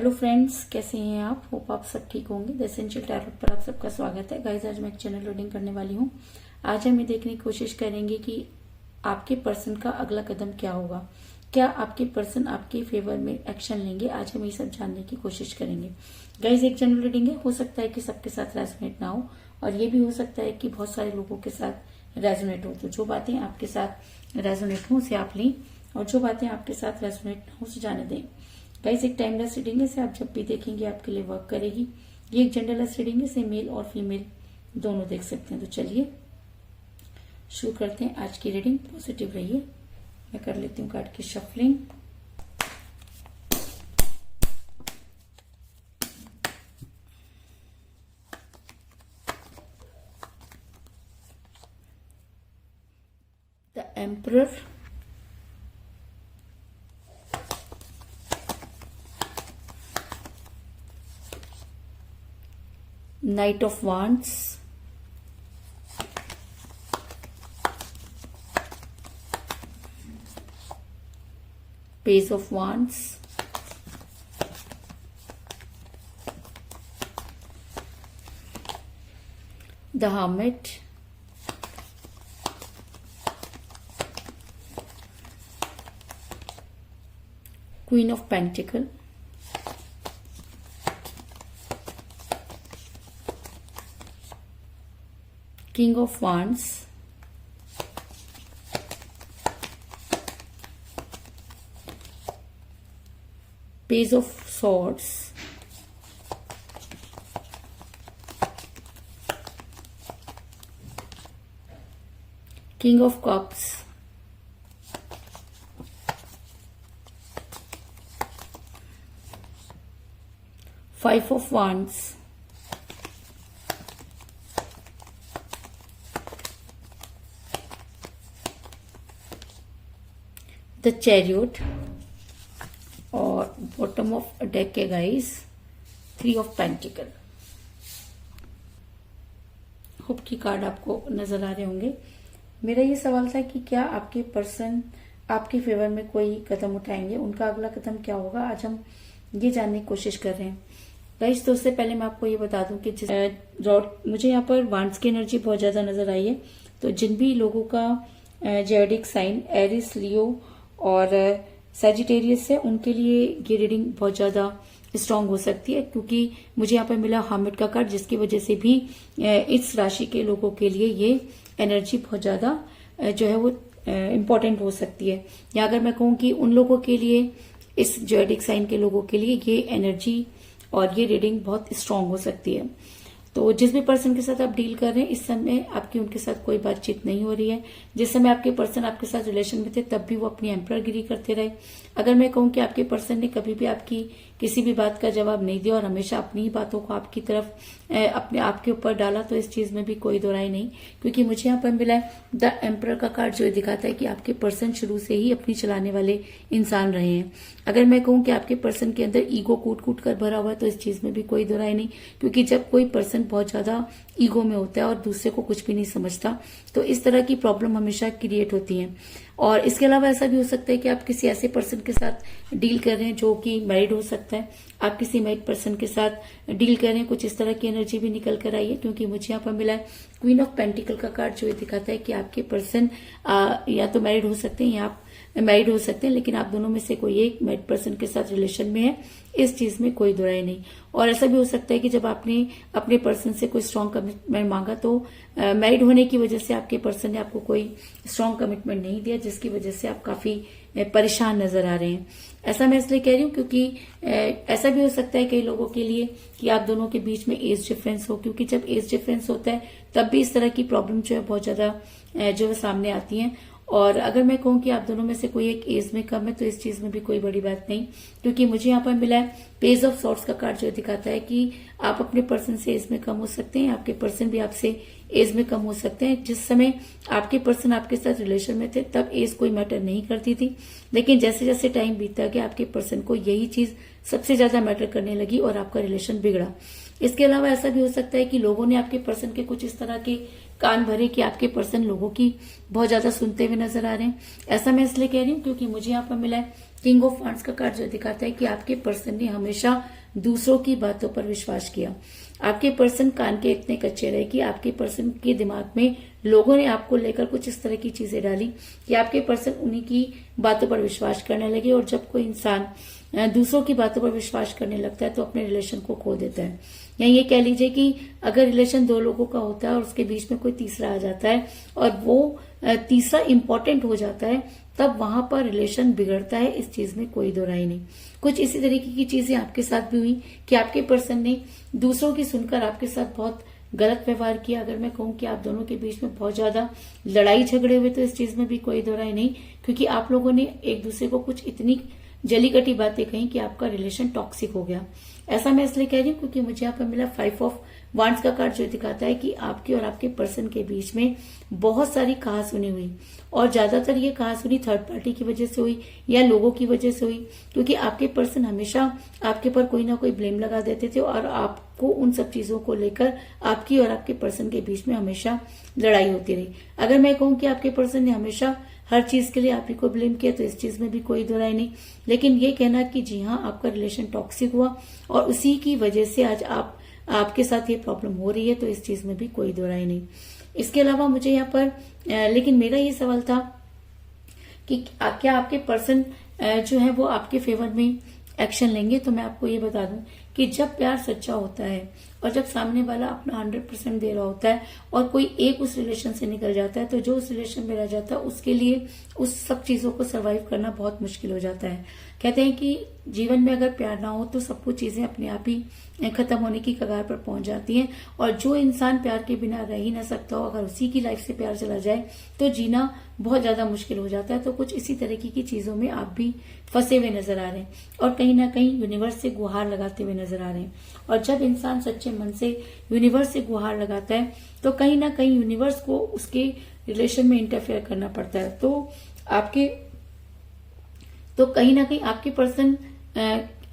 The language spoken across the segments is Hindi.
हेलो फ्रेंड्स, कैसे हैं आप? होप आप सब ठीक होंगे। द एसेंशियल टैरोट पर आप सबका स्वागत है। गाइस, आज मैं एक चैनल रीडिंग करने वाली हूँ। आज हम ये देखने की कोशिश करेंगे कि आपके पर्सन का अगला कदम क्या होगा। क्या आपके पर्सन आपके फेवर में एक्शन लेंगे? आज हम ये सब जानने की कोशिश करेंगे। गाइस, एक जनरल रीडिंग है, हो सकता है कि सबके साथ रेजोनेट ना हो, और ये भी हो सकता है कि बहुत सारे लोगों के साथ रेजोनेट हो। तो जो बातें आपके साथ रेजोनेट हो उसे आप लें, और जो बातें आपके साथ रेजोनेट ना हो उसे जाने दें। गाइस, एक टाइमलेस रीडिंग है, इसे आप जब भी देखेंगे आपके लिए वर्क करेगी। ये एक जेंडरलेस रीडिंग है, इसे मेल और फीमेल दोनों देख सकते हैं। तो चलिए शुरू करते हैं आज की रीडिंग। पॉजिटिव रहिए। मैं कर लेती हूँ कार्ड की shuffling. The emperor, Knight of Wands, Page of Wands, the Hermit, Queen of Pentacles, King of Wands, Page of Swords, King of Cups, Five of Wands, the chariot, और बॉटम ऑफ डेक है guys three of pentacle. Hope की कार्ड आपको नजर आ रहे होंगे। मेरा ये सवाल था कि क्या आपके पर्सन आपके फेवर में कोई कदम उठाएंगे, उनका अगला कदम क्या होगा। आज हम ये जानने की कोशिश कर रहे हैं गाइस। तो उससे पहले मैं आपको ये बता दूं कि मुझे यहाँ पर वांड्स की एनर्जी बहुत ज्यादा नजर आई है। तो जिन भी लोगों का ज़ोडिएक साइन एरिस, लियो और सैजिटेरियस है, उनके लिए ये रीडिंग बहुत ज्यादा स्ट्रांग हो सकती है, क्योंकि मुझे यहाँ पर मिला हर्मिट का कार्ड, जिसकी वजह से भी इस राशि के लोगों के लिए ये एनर्जी बहुत ज्यादा जो है वो इम्पोर्टेंट हो सकती है। या अगर मैं कहूँ कि उन लोगों के लिए, इस ज़ोडिएक साइन के लोगों के लिए ये एनर्जी और ये रीडिंग बहुत स्ट्रांग हो सकती है। तो जिस भी पर्सन के साथ आप डील कर रहे हैं, इस समय आपकी उनके साथ कोई बातचीत नहीं हो रही है। जिस समय आपके पर्सन आपके साथ रिलेशन में थे, तब भी वो अपनी एम्पररगिरी करते रहे। अगर मैं कहूँ कि आपके पर्सन ने कभी भी आपकी किसी भी बात का जवाब नहीं दिया और हमेशा अपनी ही बातों को आपकी तरफ अपने आपके ऊपर डाला, तो इस चीज में भी कोई दो राय नहीं। क्योंकि मुझे यहाँ पर मिला है द एम्परर का कार्ड, जो दिखाता है कि आपके पर्सन शुरू से ही अपनी चलाने वाले इंसान रहे हैं। अगर मैं कहूँ कि आपके पर्सन के अंदर ईगो कूट कूट कर भरा हुआ है, तो इस चीज में भी कोई दो राय नहीं। क्योंकि जब कोई पर्सन बहुत ज्यादा ईगो में होता है और दूसरे को कुछ भी नहीं समझता, तो इस तरह की प्रॉब्लम हमेशा क्रिएट होती है। और इसके अलावा ऐसा भी हो सकता है कि आप किसी ऐसे पर्सन के साथ डील कर रहे हैं जो कि मैरिड हो सकता है। आप किसी मैरिड पर्सन के साथ डील कर रहे हैं, कुछ इस तरह की एनर्जी भी निकल कर आई है। क्योंकि मुझे यहाँ पर मिला है क्वीन ऑफ पेंटिकल का कार्ड, जो ये दिखाता है कि आपके पर्सन या तो मैरिड हो सकते हैं या आप मैरिड हो सकते हैं, लेकिन आप दोनों में से कोई एक मैरिड पर्सन के साथ रिलेशन में है। इस चीज में कोई दो राय नहीं। और ऐसा भी हो सकता है कि जब आपने अपने पर्सन से कोई स्ट्रांग कमिटमेंट मांगा, तो मैरिड होने की वजह से आपके पर्सन ने आपको कोई स्ट्रांग कमिटमेंट नहीं दिया, जिसकी वजह से आप काफी परेशान नजर आ रहे हैं। ऐसा मैं इसलिए कह रही हूँ क्योंकि ऐसा भी हो सकता है कई लोगों के लिए कि आप दोनों के बीच में एज डिफरेंस हो, क्योंकि जब एज डिफरेंस होता है तब भी इस तरह की प्रॉब्लम जो है बहुत ज्यादा जो है सामने आती है। और अगर मैं कहूँ कि आप दोनों में से कोई एक एज में कम है, तो इस चीज में भी कोई बड़ी बात नहीं। क्योंकि मुझे यहाँ पर मिला है पेज ऑफ सॉर्ड्स का कार्ड, जो दिखाता है कि आप अपने पर्सन से एज में कम हो सकते हैं, आपके पर्सन भी आपसे एज में कम हो सकते हैं। जिस समय आपके पर्सन आपके साथ रिलेशन में थे, तब एज कोई मैटर नहीं करती थी, लेकिन जैसे जैसे टाइम बीतता गया, आपके पर्सन को यही चीज सबसे ज्यादा मैटर करने लगी और आपका रिलेशन बिगड़ा। इसके अलावा ऐसा भी हो सकता है कि लोगों ने आपके पर्सन के कुछ इस तरह के कान भरे कि आपके पर्सन लोगों की बहुत ज्यादा सुनते हुए नजर आ रहे हैं। ऐसा मैं इसलिए कह रही हूँ क्योंकि मुझे यहाँ पर मिला है किंग ऑफ वांड्स का कार्ड जो दिखाता है कि आपके पर्सन ने हमेशा दूसरों की बातों पर विश्वास किया। आपके पर्सन कान के इतने कच्चे रहे कि आपके पर्सन के दिमाग में लोगों ने आपको लेकर कुछ इस तरह की चीजें डाली कि आपके पर्सन उन्हीं की बातों पर विश्वास करने लगे। और जब कोई इंसान दूसरों की बातों पर विश्वास करने लगता है तो अपने रिलेशन को खो देता है। या ये कह लीजिए कि अगर रिलेशन दो लोगों का होता है और उसके बीच में कोई तीसरा आ जाता है और वो तीसरा इंपॉर्टेंट हो जाता है, तब वहां पर रिलेशन बिगड़ता है। इस चीज में कोई दो राय नहीं। कुछ इसी तरीके की चीजें आपके साथ भी हुई कि आपके पर्सन ने दूसरों की सुनकर आपके साथ बहुत गलत व्यवहार किया। अगर मैं कहूं कि आप दोनों के बीच में बहुत ज्यादा लड़ाई झगड़े हुए, तो इस चीज में भी कोई दो राय नहीं, क्योंकि आप लोगों ने एक दूसरे को कुछ इतनी जली कटी बातें कही कि आपका रिलेशन टॉक्सिक हो गया। ऐसा मैं इसलिए कह रही हूँ क्योंकि मुझे यहाँ पर मिला 5 ऑफ वांड्स का कार्ड जो दिखाता है कि आपके और आपके पर्सन के बीच में बहुत सारी कहासुनी हुई, और ज्यादातर ये कहासुनी थर्ड पार्टी की वजह से हुई या लोगों की वजह से हुई, क्योंकि आपके पर्सन हमेशा आपके पर कोई ना कोई ब्लेम लगा देते थे और आपको उन सब चीजों को लेकर आपकी और आपके पर्सन के बीच में हमेशा लड़ाई होती रही। अगर मैं कहूँ कि आपके पर्सन ने हमेशा हर चीज के लिए आप ही को ब्लेम किया, तो इस चीज में भी कोई दो राय नहीं। लेकिन ये कहना कि जी हाँ, आपका रिलेशन टॉक्सिक हुआ और उसी की वजह से आज आपके साथ ये प्रॉब्लम हो रही है, तो इस चीज में भी कोई दो राय नहीं। इसके अलावा मुझे यहाँ पर लेकिन मेरा ये सवाल था कि क्या आपके पर्सन जो है वो आपके फेवर में एक्शन लेंगे। तो मैं आपको ये बता दूं कि जब प्यार सच्चा होता है और जब सामने वाला अपना 100% दे रहा होता है और कोई एक उस रिलेशन से निकल जाता है, तो जो उस रिलेशन में रह जाता है उसके लिए उस सब चीजों को सरवाइव करना बहुत मुश्किल हो जाता है। कहते हैं कि जीवन में अगर प्यार ना हो तो सब कुछ चीजें अपने आप ही खत्म होने की कगार पर पहुंच जाती हैं, और जो इंसान प्यार के बिना रह ही ना सकता हो, अगर उसी की लाइफ से प्यार चला जाए तो जीना बहुत ज्यादा मुश्किल हो जाता है। तो कुछ इसी तरीके की चीजों में आप भी फंसे हुए नजर आ रहे हैं और कहीं ना कहीं यूनिवर्स से गुहार लगाते हुए नजर आ रहे हैं। और जब इंसान सच्चे मन से यूनिवर्स से गुहार लगाता है तो कहीं ना कहीं यूनिवर्स को उसके रिलेशन में इंटरफेयर करना पड़ता है। तो कहीं ना कहीं आपके पर्सन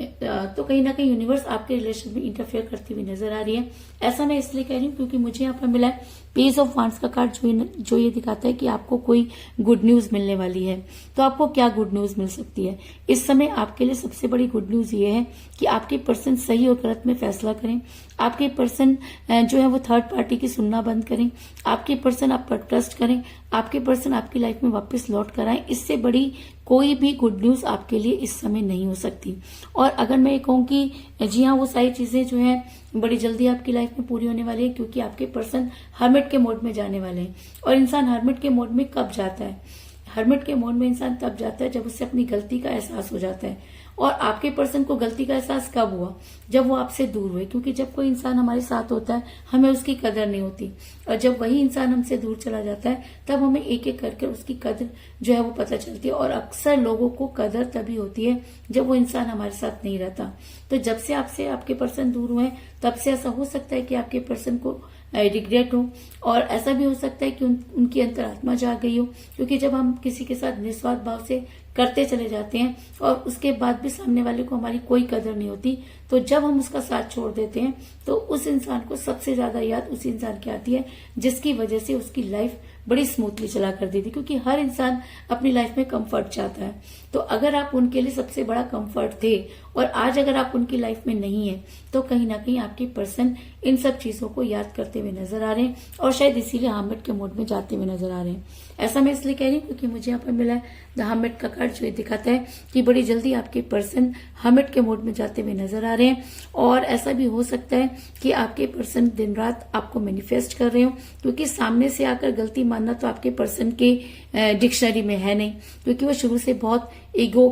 तो कहीं ना कहीं यूनिवर्स आपके रिलेशन में इंटरफेयर करती हुई नजर आ रही है। ऐसा मैं इसलिए कह रही हूँ क्योंकि मुझे यहाँ पर मिला है पेज ऑफ वांड्स का कार्ड जो ये दिखाता है कि आपको कोई गुड न्यूज मिलने वाली है। तो आपको क्या गुड न्यूज मिल सकती है इस समय? आपके लिए सबसे बड़ी गुड न्यूज ये है कि आपके पर्सन सही और गलत में फैसला करें। आपके पर्सन जो है वो थर्ड पार्टी की सुनना बंद करें। आपके पर्सन आप पर ट्रस्ट करें। आपके पर्सन आपकी लाइफ में वापस लौट कर आए। इससे बड़ी कोई भी गुड न्यूज आपके लिए इस समय नहीं हो सकती। और अगर मैं ये कहूँ कि जी हाँ, वो सारी चीजें जो है बड़ी जल्दी आपकी लाइफ में पूरी होने वाली है, क्योंकि आपके पर्सन हर्मिट के मोड में जाने वाले हैं। और इंसान हर्मिट के मोड में कब जाता है? हर्मिट के मोड में इंसान तब जाता है जब उसे अपनी गलती का एहसास हो जाता है। और आपके पर्सन को गलती का एहसास कब हुआ? जब वो आपसे दूर हुए, क्योंकि जब कोई इंसान हमारे साथ होता है हमें उसकी कदर नहीं होती, और जब वही इंसान हमसे दूर चला जाता है तब हमें एक एक करके उसकी कदर जो है वो पता चलती है। और अक्सर लोगों को कदर तभी होती है जब वो इंसान हमारे साथ नहीं रहता। तो जब से आपसे आपके पर्सन दूर हुए तब से ऐसा हो सकता है कि आपके पर्सन को रिग्रेट हो, और ऐसा भी हो सकता है कि उनकी अंतरात्मा जाग गई हो, क्योंकि जब हम किसी के साथ निस्वार्थ भाव से करते चले जाते हैं और उसके बाद भी सामने वाले को हमारी कोई कदर नहीं होती, तो जब हम उसका साथ छोड़ देते हैं तो उस इंसान को सबसे ज्यादा याद उस इंसान की आती है जिसकी वजह से उसकी लाइफ बड़ी स्मूथली चला कर दी थी। क्योंकि हर इंसान अपनी लाइफ में कंफर्ट चाहता है। तो अगर आप उनके लिए सबसे बड़ा कंफर्ट थे और आज अगर आप उनकी लाइफ में नहीं है, तो कहीं ना कहीं आपके पर्सन इन सब चीजों को याद करते हुए नजर आ रहे हैं और शायद इसीलिए हर्मिट के मोड में जाते हुए नजर आ रहे हैं। ऐसा मैं इसलिए कह रही हूँ क्योंकि मुझे यहाँ पर मिला है द हर्मिट का कार्ड जो दिखाता है कि बड़ी जल्दी आपके पर्सन हर्मिट के मोड में जाते हुए नजर आ रहे हैं। और ऐसा भी हो सकता है कि आपके पर्सन दिन रात आपको मैनिफेस्ट कर रहे हो, क्योंकि सामने से आकर गलती मानना तो आपके पर्सन के डिक्शनरी में है नहीं, क्योंकि वो शुरू से बहुत ईगो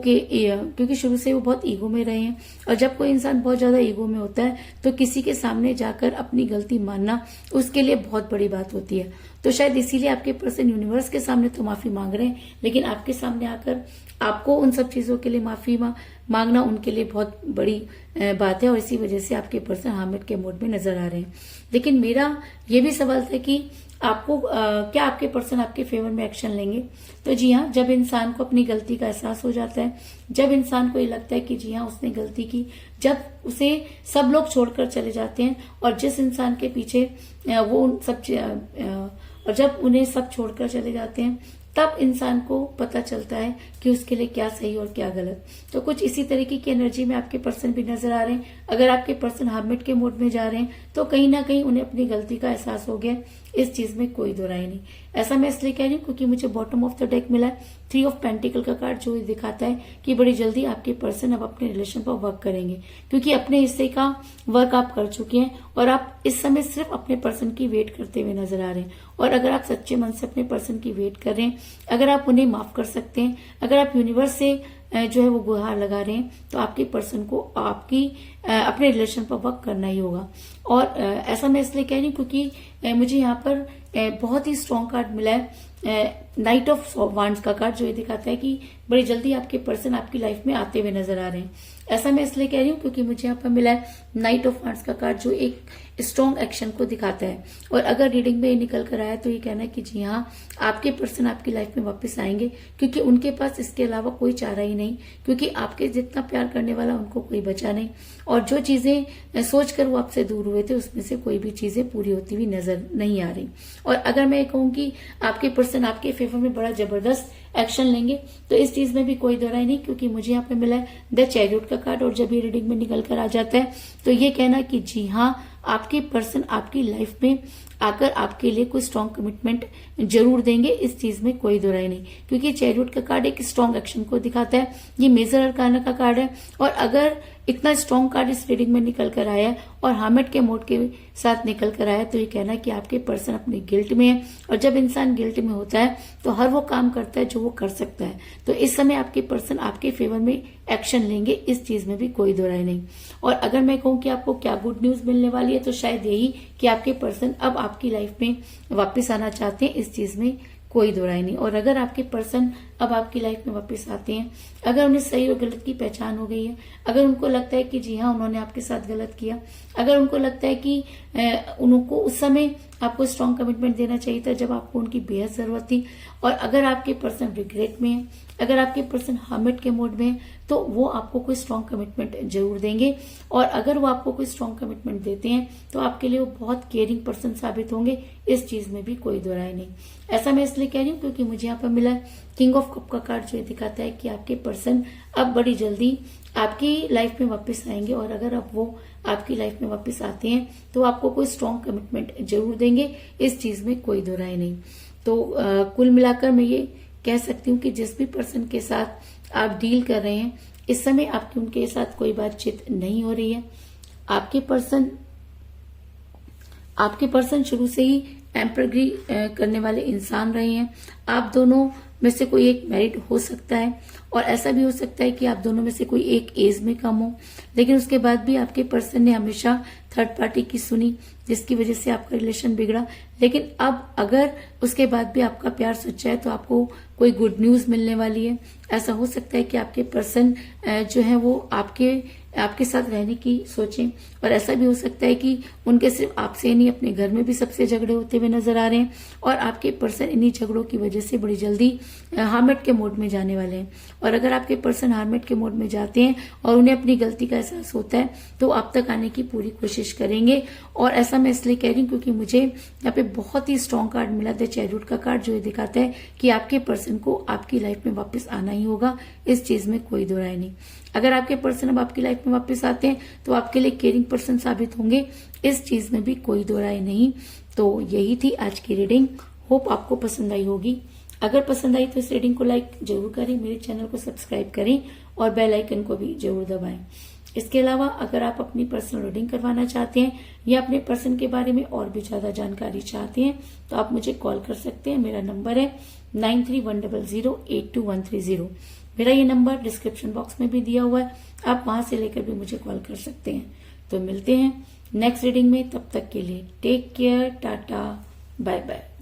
में रहे हैं। और जब कोई इंसान बहुत ज्यादा ईगो में होता है तो किसी के सामने जाकर अपनी गलती मानना उसके लिए बहुत बड़ी बात होती है। तो शायद इसीलिए आपके पर्सन यूनिवर्स के सामने तो माफी मांग रहे हैं, लेकिन आपके सामने आकर आपको उन सब चीजों के लिए माफी मांगना उनके लिए बहुत बड़ी बात है, और इसी वजह से आपके पर्सन हर्मिट के मोड में नजर आ रहे हैं। लेकिन मेरा ये भी सवाल था कि आपको क्या आपके पर्सन आपके फेवर में एक्शन लेंगे? तो जी हाँ, जब इंसान को अपनी गलती का एहसास हो जाता है, जब इंसान को ये लगता है कि जी हाँ उसने गलती की, जब उसे सब लोग छोड़कर चले जाते हैं और जिस इंसान के पीछे वो उन सब और जब उन्हें सब छोड़कर चले जाते हैं तब इंसान को पता चलता है कि उसके लिए क्या सही और क्या गलत। तो कुछ इसी तरीके की एनर्जी में आपके पर्सन भी नजर आ रहे हैं। अगर आपके पर्सन हर्मिट के मोड में जा रहे हैं तो कहीं ना कहीं उन्हें अपनी गलती का एहसास हो गया, इस चीज में कोई दो राय नहीं। ऐसा मैं इसलिए कह रही हूँ क्योंकि मुझे बॉटम ऑफ द डेक मिला है 3 ऑफ पेंटिकल का कार्ड, जो दिखाता है कि बड़ी जल्दी आपके पर्सन अब अपने रिलेशन पर वर्क करेंगे, क्योंकि अपने हिस्से का वर्क आप कर चुके हैं और आप इस समय सिर्फ अपने पर्सन की वेट करते हुए नजर आ रहे हैं। और अगर आप सच्चे मन से अपने पर्सन की वेट कर रहे हैं, अगर आप उन्हें माफ कर सकते हैं, अगर आप यूनिवर्स से जो है वो गुहार लगा रहे हैं, तो आपके पर्सन को आपकी अपने रिलेशन पर वर्क करना ही होगा। और ऐसा मैं इसलिए कह रही हूँ क्योंकि मुझे यहाँ पर बहुत ही स्ट्रॉन्ग कार्ड मिला है, नाइट ऑफ वांड्स का कार्ड, जो ये दिखाता है कि बड़ी जल्दी आपके पर्सन आपकी लाइफ में आते हुए नजर आ रहे हैं। ऐसा मैं इसलिए कह रही हूँ क्योंकि मुझे यहाँ पर मिला है नाइट ऑफ वांड्स का कार्ड, जो एक स्ट्रॉन्ग एक्शन को दिखाता है। और अगर रीडिंग में ये निकल कर आया तो ये कहना है कि जी हाँ, आपके पर्सन आपकी लाइफ में वापस आएंगे, क्योंकि उनके पास इसके अलावा कोई चारा ही नहीं, क्योंकि आपके जितना प्यार करने वाला उनको कोई बचा नहीं। और जो चीजें सोचकर वो आपसे दूर हुए थे, उसमें से कोई भी चीजें पूरी होती हुई नजर नहीं आ रही। और अगर मैं कहूँ कि आपके पर्सन आपके फेवर में बड़ा जबरदस्त एक्शन लेंगे, तो इस चीज में भी कोई दो राय नहीं, क्योंकि मुझे यहाँ पे मिला है द चैरियट का कार्ड। और जब ये रीडिंग में निकल कर आ जाता है तो ये कहना कि जी हाँ, आपके पर्सन आपकी लाइफ में आकर आपके लिए कोई स्ट्रॉन्ग कमिटमेंट जरूर देंगे, इस चीज में कोई दो राय नहीं, क्योंकि चैरियट का कार्ड एक स्ट्रॉन्ग एक्शन को दिखाता है। ये मेजर अरकाना का कार्ड है। और अगर इतना स्ट्रॉन्ग कार्ड इस रीडिंग में निकल कर आया और हामिट के मोड के साथ निकल कर आया, तो ये कहना कि आपके पर्सन अपने गिल्ट में है। और जब इंसान गिल्ट में होता है तो हर वो काम करता है जो वो कर सकता है। तो इस समय आपके पर्सन आपके फेवर में एक्शन लेंगे, इस चीज में भी कोई दो राय नहीं। और अगर मैं कहूँ कि आपको क्या गुड न्यूज मिलने वाली है, तो शायद यही कि आपके पर्सन अब आपकी लाइफ में वापस आना चाहते हैं, इस चीज में कोई दो राय नहीं। और अगर आपके पर्सन अब आपकी लाइफ में वापस आते हैं, अगर उन्हें सही और गलत की पहचान हो गई है, अगर उनको लगता है कि जी हाँ, उन्होंने आपके साथ गलत किया, अगर उनको लगता है कि उनको उस समय आपको स्ट्रॉन्ग कमिटमेंट देना चाहिए था जब आपको उनकी बेहद जरूरत थी, और अगर आपके पर्सन रिग्रेट में है, अगर आपके पर्सन हर्मिट के मोड में है, तो वो आपको कोई स्ट्रॉन्ग कमिटमेंट जरूर देंगे। और अगर वो आपको कोई स्ट्रॉन्ग कमिटमेंट देते हैं तो आपके लिए वो बहुत केयरिंग पर्सन साबित होंगे, इस चीज में भी कोई दो राय नहीं। ऐसा मैं इसलिए कह रही हूँ क्योंकि मुझे यहाँ पर मिला किंग ऑफ कप का कार्ड, जो दिखाता है कि आपके पर्सन अब बड़ी जल्दी आपकी लाइफ में वापस आएंगे। और अगर अब वो आपकी लाइफ में वापस आते हैं तो आपको कोई स्ट्रॉन्ग कमिटमेंट जरूर देंगे, इस चीज में कोई दो राय नहीं। तो कुल मिलाकर मैं ये कह सकती हूँ कि जिस भी पर्सन के साथ आप डील कर रहे हैं, इस समय आपकी उनके साथ कोई बातचीत नहीं हो रही है। आपके पर्सन शुरू से ही एम्परग्री करने वाले इंसान रहे हैं। आप दोनों में से कोई एक मैरिड हो सकता है, और ऐसा भी हो सकता है कि आप दोनों में से कोई एक एज में कम हो, लेकिन उसके बाद भी आपके पर्सन ने हमेशा थर्ड पार्टी की सुनी, जिसकी वजह से आपका रिलेशन बिगड़ा। लेकिन अब अगर उसके बाद भी आपका प्यार सच्चा है तो आपको कोई गुड न्यूज मिलने वाली है। ऐसा हो सकता है कि आपके पर्सन जो है वो आपके साथ रहने की सोचें, और ऐसा भी हो सकता है कि उनके सिर्फ आपसे नहीं, अपने घर में भी सबसे झगड़े होते हुए नजर आ रहे हैं, और आपके पर्सन इन्हीं झगड़ों की वजह से बड़ी जल्दी हार्मिट के मोड में जाने वाले हैं। और अगर आपके पर्सन हार्मिट के मोड में जाते हैं और उन्हें अपनी गलती का एहसास होता है, तो आप तक आने की पूरी कोशिश करेंगे। और ऐसा मैं इसलिए कह रही हूँ क्योंकि मुझे यहाँ पे बहुत ही स्ट्रॉन्ग कार्ड मिला द चैरियट का कार्ड, जो ये दिखाता है कि आपके पर्सन को आपकी लाइफ में वापस आना ही होगा, इस चीज में कोई दो राय नहीं। अगर आपके पर्सन अब आपकी लाइफ में वापस आते हैं तो आपके लिए केयरिंग पर्सन साबित होंगे, इस चीज में भी कोई दो राय नहीं। तो यही थी आज की रीडिंग। होप आपको पसंद आई होगी। अगर पसंद आई तो इस रीडिंग को लाइक जरूर करें, मेरे चैनल को सब्सक्राइब करें और बेल आइकन को भी जरूर दबाएं। इसके अलावा अगर आप अपनी पर्सनल रीडिंग करवाना चाहते हैं या अपने पर्सन के बारे में और भी ज्यादा जानकारी चाहते हैं तो आप मुझे कॉल कर सकते हैं। मेरा नंबर है 9310082130। मेरा ये नंबर डिस्क्रिप्शन बॉक्स में भी दिया हुआ है, आप वहां से लेकर भी मुझे कॉल कर सकते हैं। तो मिलते हैं नेक्स्ट रीडिंग में, तब तक के लिए take care, tata, bye bye.